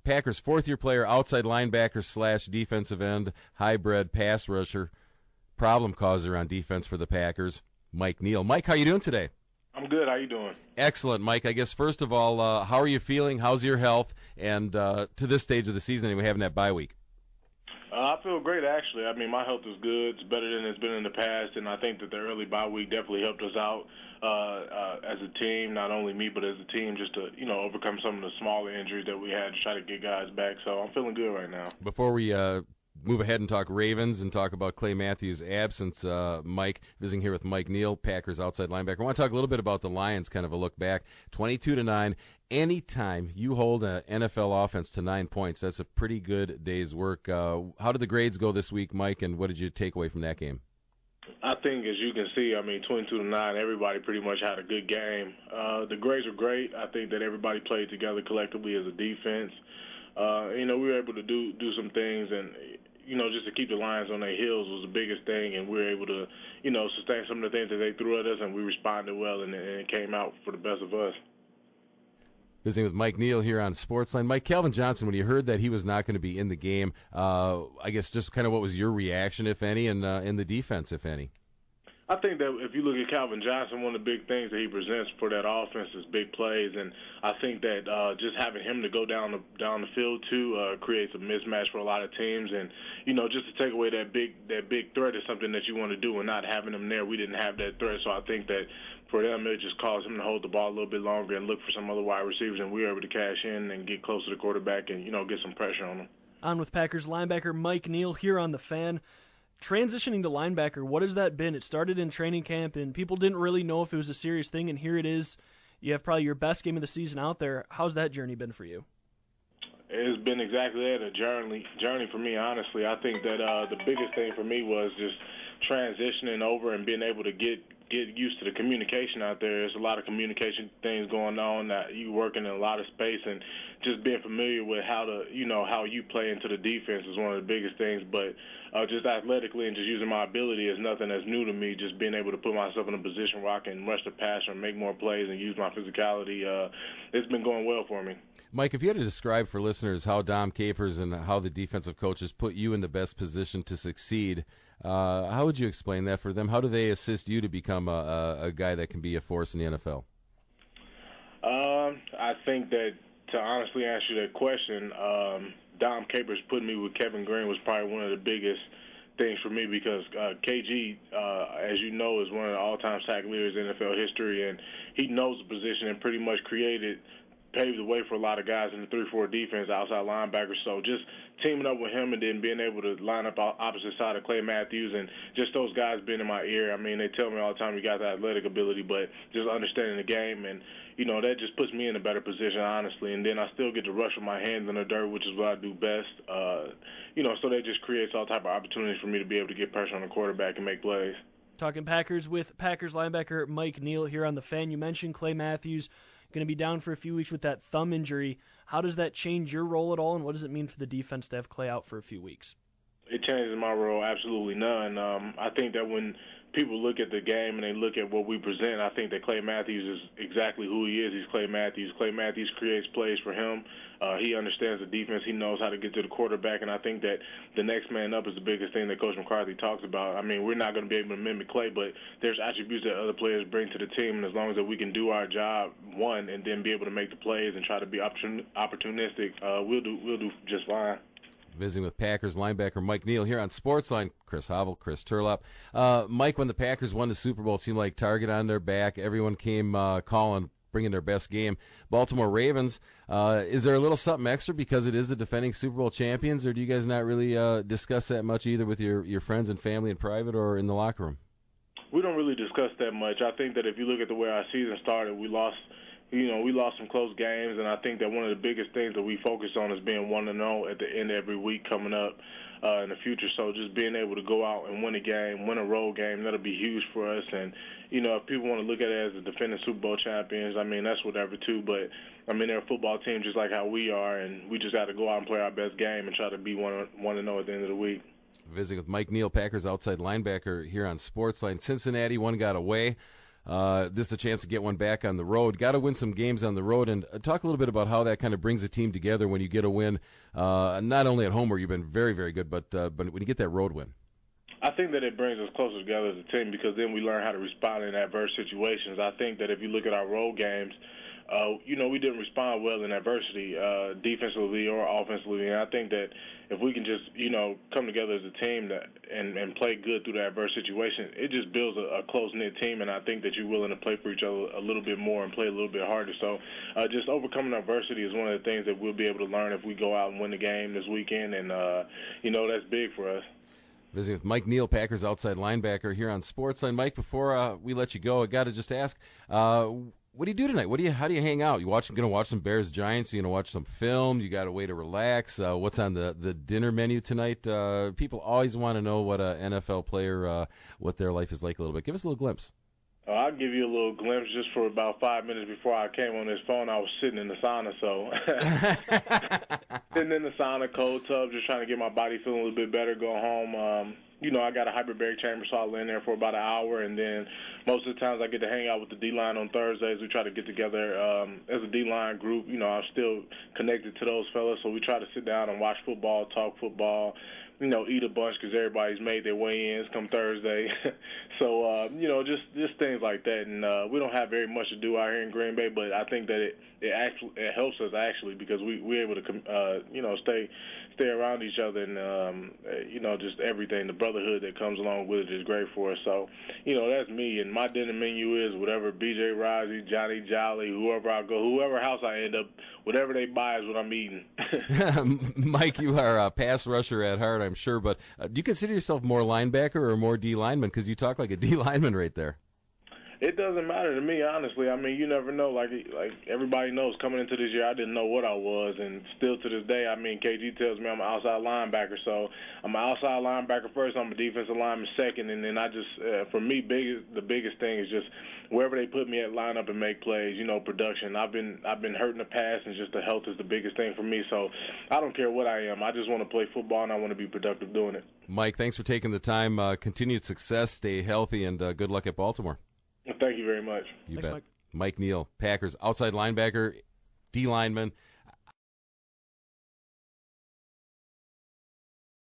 Packers' fourth-year player, outside linebacker slash defensive end, hybrid pass rusher, problem causer on defense for the Packers, Mike Neal. Mike, how you doing today? I'm good. How you doing? Excellent, Mike. I guess first of all, how are you feeling? How's your health? And to this stage of the season, anyway, having that bye week. I feel great, actually. I mean, my health is good. It's better than it's been in the past, and I think that the early bye week definitely helped us out as a team, not only me, but as a team, just to, overcome some of the smaller injuries that we had to try to get guys back. So I'm feeling good right now. Before we move ahead and talk Ravens and talk about Clay Matthews' absence, Mike, visiting here with Mike Neal, Packers outside linebacker. I want to talk a little bit about the Lions, kind of a look back. 22-9. Anytime you hold an NFL offense to 9 points, that's a pretty good day's work. How did the grades go this week, Mike, and what did you take away from that game? I think, as you can see, 22-9, everybody pretty much had a good game. The grades were great. I think that everybody played together collectively as a defense. We were able to do some things, and just to keep the Lions on their heels was the biggest thing, and we were able to, sustain some of the things that they threw at us, and we responded well, and it came out for the best of us. Visiting with Mike Neal here on Sportsline. Mike, Calvin Johnson, when you heard that he was not going to be in the game, I guess just kind of what was your reaction, if any, and in the defense, if any? I think that if you look at Calvin Johnson, one of the big things that he presents for that offense is big plays, and I think that just having him to go down the field too creates a mismatch for a lot of teams, and just to take away that big threat is something that you want to do, and not having him there, we didn't have that threat, so I think that for them it just caused him to hold the ball a little bit longer and look for some other wide receivers, and we were able to cash in and get close to the quarterback and get some pressure on him. On with Packers linebacker Mike Neal here on The Fan. Transitioning to linebacker, what has that been? It started in training camp, and people didn't really know if it was a serious thing, and here it is. You have probably your best game of the season out there. How's that journey been for you? It's been exactly that, a journey for me, honestly. I think that the biggest thing for me was just transitioning over and being able to get used to the communication out there. There's a lot of communication things going on. That you working in a lot of space, and just being familiar with how you play into the defense is one of the biggest things. But just athletically and just using my ability is nothing that's new to me. Just being able to put myself in a position where I can rush the passer and make more plays and use my physicality, it's been going well for me. Mike, if you had to describe for listeners how Dom Capers and how the defensive coaches put you in the best position to succeed, how would you explain that for them? How do they assist you to become a guy that can be a force in the NFL? I think that, to honestly answer that question, Dom Capers putting me with Kevin Green was probably one of the biggest things for me, because KG, as you know, is one of the all-time sack leaders in NFL history, and he knows the position and pretty much paved the way for a lot of guys in the 3-4 defense, outside linebackers. So just teaming up with him and then being able to line up opposite side of Clay Matthews, and just those guys being in my ear. I mean, they tell me all the time you got the athletic ability, but just understanding the game, and that just puts me in a better position, honestly. And then I still get to rush with my hands in the dirt, which is what I do best. So that just creates all type of opportunities for me to be able to get pressure on the quarterback and make plays. Talking Packers with Packers linebacker Mike Neal here on The Fan. You mentioned Clay Matthews going to be down for a few weeks with that thumb injury. How does that change your role at all, and what does it mean for the defense to have Clay out for a few weeks? It changes my role absolutely none. I think that when people look at the game and they look at what we present, I think that Clay Matthews is exactly who he is. He's Clay Matthews. Clay Matthews creates plays for him. He understands the defense. He knows how to get to the quarterback, and I think that the next man up is the biggest thing that Coach McCarthy talks about. I mean, we're not going to be able to mimic Clay, but there's attributes that other players bring to the team, and as long as that we can do our job, one, and then be able to make the plays and try to be opportunistic, we'll do just fine. Visiting with Packers linebacker Mike Neal here on Sportsline. Chris Hobble, Chris Turlop. Mike, when the Packers won the Super Bowl, it seemed like target on their back. Everyone came calling, bringing their best game. Baltimore Ravens, is there a little something extra because it is the defending Super Bowl champions, or do you guys not really discuss that much either with your friends and family in private or in the locker room? We don't really discuss that much. I think that if you look at the way our season started, we lost some close games, and I think that one of the biggest things that we focus on is being 1-0 at the end of every week coming up in the future. So just being able to go out and win a game, win a road game, that'll be huge for us. And, if people want to look at it as the defending Super Bowl champions, I mean, that's whatever too. But, I mean, they're a football team just like how we are, and we just got to go out and play our best game and try to be 1-0 at the end of the week. Visiting with Mike Neal, Packers outside linebacker here on Sportsline. Cincinnati, one got away. This is a chance to get one back on the road. Got to win some games on the road, and talk a little bit about how that kind of brings a team together when you get a win, not only at home where you've been very, very good, but when you get that road win. I think that it brings us closer together as a team because then we learn how to respond in adverse situations. I think that if you look at our road games, we didn't respond well in adversity, defensively or offensively. And I think that if we can just, come together as a team and play good through the adverse situation, it just builds a close-knit team. And I think that you're willing to play for each other a little bit more and play a little bit harder. So just overcoming adversity is one of the things that we'll be able to learn if we go out and win the game this weekend. And, that's big for us. Visiting with Mike Neal, Packers outside linebacker here on Sportsline. Mike, before we let you go, I got to just ask, what do you do tonight? How do you hang out? Going to watch some Bears Giants? You going to watch some film? You got a way to relax? What's on the dinner menu tonight? People always want to know what an NFL player, what their life is like a little bit. Give us a little glimpse. I'll give you a little glimpse. Just for about 5 minutes before I came on this phone, I was sitting in the sauna, sitting in the sauna, cold tub, just trying to get my body feeling a little bit better, go home. I got a hyperbaric chamber, so I'll lay in there for about an hour, and then most of the times I get to hang out with the D-line on Thursdays. We try to get together as a D-line group. I'm still connected to those fellas, so we try to sit down and watch football, talk football, eat a bunch because everybody's made their weigh-ins come Thursday. So, just things like that. And we don't have very much to do out here in Green Bay, but I think that it helps us actually because we're able to, stay around each other and, just everything. The brotherhood that comes along with it is great for us. So, that's me. And my dinner menu is whatever BJ Risey, Johnny Jolly, whoever I go, whoever house I end up, whatever they buy is what I'm eating. Mike, you are a pass rusher at heart, I'm sure, but do you consider yourself more linebacker or more D lineman? Because you talk like a D lineman right there. It doesn't matter to me, honestly. I mean, you never know. Like everybody knows, coming into this year, I didn't know what I was, and still to this day, I mean, KG tells me I'm an outside linebacker. So I'm an outside linebacker first. I'm a defensive lineman second, and then I just, for me, the biggest thing is just wherever they put me at, line up and make plays. Production. I've been hurt in the past, and just the health is the biggest thing for me. So I don't care what I am. I just want to play football, and I want to be productive doing it. Mike, thanks for taking the time. Continued success. Stay healthy, and good luck at Baltimore. Thank you very much. You Thanks, bet. Mike. Mike Neal, Packers outside linebacker, D lineman.